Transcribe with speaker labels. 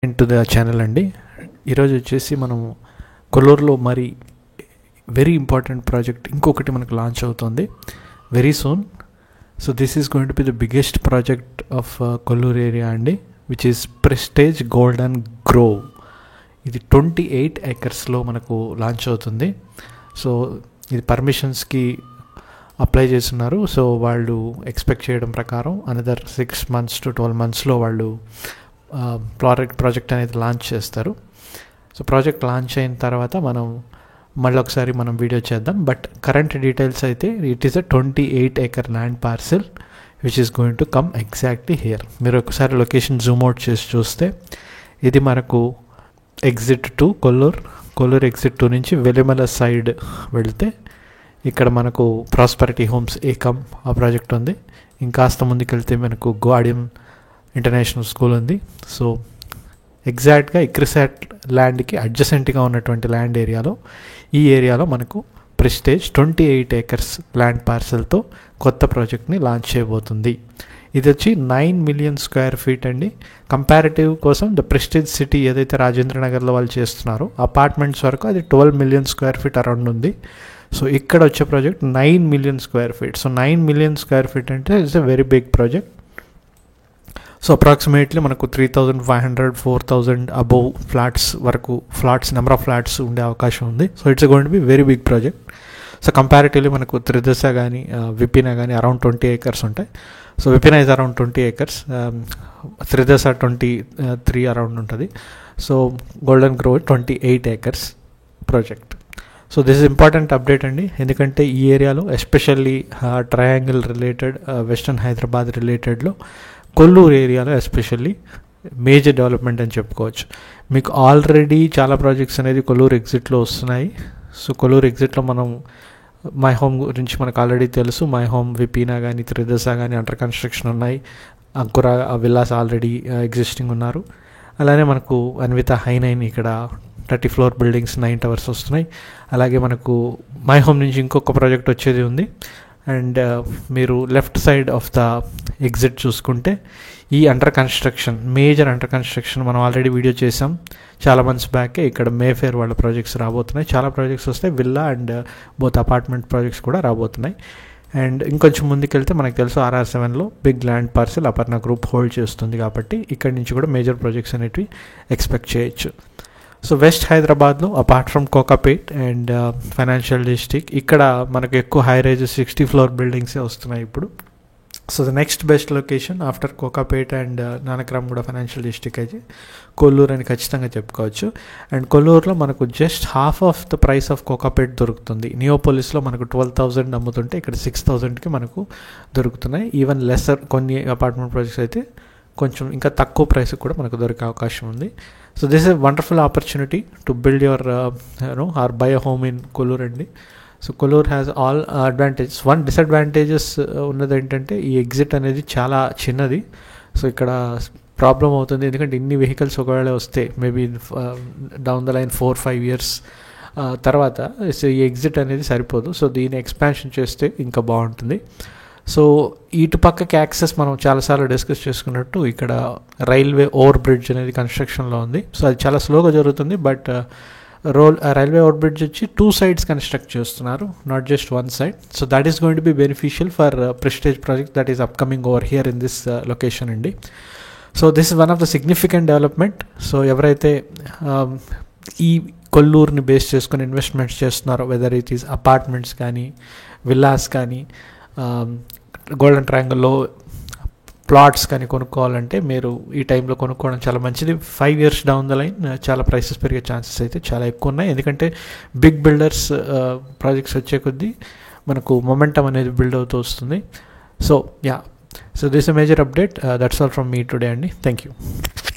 Speaker 1: Into the channel అండి. ఈరోజు వచ్చేసి మనం కొల్లూరులో మరి వెరీ ఇంపార్టెంట్ ప్రాజెక్ట్ ఇంకొకటి మనకు లాంచ్ అవుతుంది very soon. So this is going to be the biggest project of Kollur area అండి, which is Prestige Golden Grove. ఇది 28 acresలో మనకు లాంచ్ అవుతుంది. సో ఇది పర్మిషన్స్కి అప్లై చేస్తున్నారు. సో వాళ్ళు ఎక్స్పెక్ట్ చేయడం ప్రకారం అనదర్ 6 months to 12 monthsలో వాళ్ళు ప్రాజెక్ట్ అనేది లాంచ్ చేస్తారు. సో ప్రాజెక్ట్ లాంచ్ అయిన తర్వాత మనం మళ్ళీ ఒకసారి మనం వీడియో చేద్దాం. బట్ కరెంట్ డీటెయిల్స్ అయితే it is a 28 acre land parcel which is going to come exactly here. మీరు ఒకసారి లొకేషన్ జూమ్ అవుట్ చేసి చూస్తే ఇది మనకు ఎగ్జిట్ 2 కొల్లూరు ఎగ్జిట్ 2 నుంచి వెలిమల సైడ్ వెళితే ఇక్కడ మనకు ప్రాస్పరిటీ హోమ్స్ ఏకమ్ ఆ ప్రాజెక్ట్ ఉంది. ఇంకాస్త ముందుకెళ్తే మనకు గార్డియం ఇంటర్నేషనల్ స్కూల్ ఉంది. సో ఎగ్జాక్ట్గా ఇక్రిసాట్ ల్యాండ్కి అడ్జసెంట్గా ఉన్నటువంటి ల్యాండ్ ఈ ఏరియాలో మనకు ప్రెస్టేజ్ 28 acres ల్యాండ్ పార్సెల్తో కొత్త ప్రాజెక్ట్ని లాంచ్ చేయబోతుంది. ఇది వచ్చి 9 million square feet అండి. కంపారిటివ్ కోసం ద ప్రెస్టేజ్ సిటీ ఏదైతే రాజేంద్ర నగర్లో వాళ్ళు చేస్తున్నారో అపార్ట్మెంట్స్ వరకు అది 12 million square feet అరౌండ్ ఉంది. సో ఇక్కడ వచ్చే project 9 million square feet. So 9 million square feet అంటే it's a very big project. So approximately మనకు 3,500 4,000 above flats number of flats ఉండే అవకాశం ఉంది. So it's going to be very big project. So comparatively మనకు త్రిదశ కానీ విపిన కానీ అరౌండ్ 20 acres ఉంటాయి. So Vipina is around 20 acres, Tridasa 23 around ఉంటుంది. So Golden grove 28 acres project. So this is important update అండి, ఎందుకంటే ఈ ఏరియాలో especially triangle related western Hyderabad రిలేటెడ్లో కొల్లూరు ఏరియాలో ఎస్పెషల్లీ మేజర్ డెవలప్మెంట్ అని చెప్పుకోవచ్చు. మీకు ఆల్రెడీ చాలా ప్రాజెక్ట్స్ అనేది కొల్లూరు ఎగ్జిట్లో వస్తున్నాయి. సో కొల్లూరు ఎగ్జిట్లో మనం మై హోమ్ గురించి మనకు ఆల్రెడీ తెలుసు. మై హోమ్ విపీనా కానీ త్రిదశ కానీ అండర్ కన్స్ట్రక్షన్ ఉన్నాయి. అంకుర విల్లాస్ ఆల్రెడీ ఎగ్జిస్టింగ్ ఉన్నారు. అలానే మనకు అన్విత హై9 ఇక్కడ 30 floor బిల్డింగ్స్ 9 towers వస్తున్నాయి. అలాగే మనకు మై హోమ్ నుంచి ఇంకొక ప్రాజెక్ట్ వచ్చేది ఉంది. అండ్ మీరు left side of the exit చూసుకుంటే ఈ మేజర్ అండర్ కన్స్ట్రక్షన్ మనం ఆల్రెడీ వీడియో చేసాం చాలా మంత్స్ బ్యాకే. ఇక్కడ మేఫేర్ వాళ్ళ ప్రాజెక్ట్స్ రాబోతున్నాయి. చాలా ప్రాజెక్ట్స్ వస్తాయి, villa and both apartment projects కూడా రాబోతున్నాయి. అండ్ ఇంకొంచెం ముందుకెళ్తే మనకు తెలుసు RR7లో big land parcel Aparna group hold చేస్తుంది, కాబట్టి ఇక్కడి నుంచి కూడా మేజర్ ప్రాజెక్ట్స్ అనేటివి ఎక్స్పెక్ట్ చేయొచ్చు. సో వెస్ట్ హైదరాబాద్లో apart from Kokapet and financial district ఇక్కడ మనకు ఎక్కువ హై రైజెస్ 60 floor బిల్డింగ్సే వస్తున్నాయి ఇప్పుడు. So the next best location after Kokapet and Nanakramguda financial district అయితే కొల్లూరు అని ఖచ్చితంగా చెప్పుకోవచ్చు. అండ్ కొల్లూరులో మనకు just half of the price of Kokapet దొరుకుతుంది. నియోపోలిస్లో మనకు 12,000 అమ్ముతుంటే ఇక్కడ 6,000కి మనకు దొరుకుతున్నాయి. ఈవెన్ లెసర్ కొన్ని అపార్ట్మెంట్ ప్రాజెక్ట్స్ అయితే కొంచెం ఇంకా తక్కువ ప్రైస్కి కూడా మనకు దొరికే అవకాశం ఉంది. So this is wonderful opportunity to build your or buy a home in Kollur అండి. So Kollur has all advantages. One disadvantages ఉన్నది ఏంటంటే ఈ ఎగ్జిట్ అనేది చాలా చిన్నది. సో ఇక్కడ ప్రాబ్లం అవుతుంది, ఎందుకంటే ఇన్ని వెహికల్స్ ఒకవేళ వస్తే maybe down the line 4-5 years తర్వాత సో ఈ ఎగ్జిట్ అనేది సరిపోదు. సో దీన్ని ఎక్స్పాన్షన్ చేస్తే ఇంకా బాగుంటుంది. సో ఇటు పక్కకి యాక్సెస్ మనం చాలాసార్లు డిస్కస్ చేసుకున్నట్టు ఇక్కడ రైల్వే ఓవర్ బ్రిడ్జ్ అనేది కన్స్ట్రక్షన్లో ఉంది. సో అది చాలా స్లోగా జరుగుతుంది. బట్ రైల్వే ఓవర్ బ్రిడ్జ్ వచ్చి 2 sides కన్స్ట్రక్ట్ చేస్తున్నారు, not just 1 side. So that is going to be beneficial for Prestige project that is upcoming over here in this location అండి. So this is one of the significant development. So ఎవరైతే ఈ కొల్లూరుని base చేసుకుని investments చేస్తున్నారో, whether it is apartments కానీ villas కానీ golden ట్రయాంగిల్లో plots కానీ కొనుక్కోవాలంటే మీరు ఈ టైంలో కొనుక్కోవడం చాలా మంచిది. 5 years డౌన్ ద లైన్ చాలా ప్రైసెస్ పెరిగే ఛాన్సెస్ అయితే చాలా ఎక్కువ ఉన్నాయి, ఎందుకంటే బిగ్ బిల్డర్స్ ప్రాజెక్ట్స్ వచ్చే కొద్దీ మనకు మొమెంటం అనేది బిల్డ్ అవుతూ వస్తుంది. So this a major update. That's all from me today అండి. Thank you.